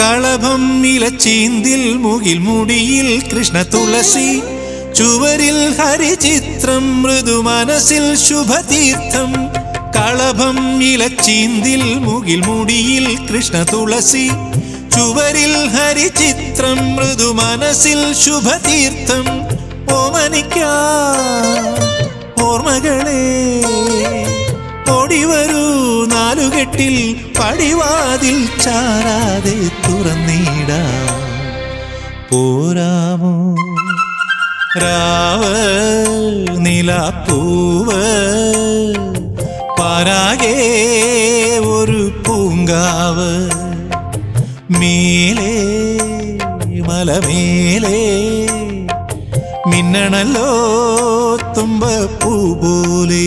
കളഭം ഇലച്ചീന്തിൽ മുകിൽ മുടിയിൽ കൃഷ്ണ തുളസി ചുവരിൽ ഹരിചിത്രം മൃദു മനസ്സിൽ ശുഭതീർത്ഥം കളഭം ഇലച്ചീന്തിൽ മുകിൽ മുടിയിൽ കൃഷ്ണ തുളസി ചുവരിൽ ഹരിചിത്രം മൃദു മനസ്സിൽ ശുഭതീർത്ഥം ഓമനിക്കാ ഓർമ്മകളെ ഓടിവരൂ നാലുകെട്ടിൽ പടിവാതിൽ ചാരാതെ തുറന്നിടാ പോരാമോ രാവ് നിലാപ്പൂവ് പാരാകെ ഒരു പൂങ്കാവ് മേലേ മലമേലേ മിന്നണല്ലോ തുമ്പപ്പൂ പോലെ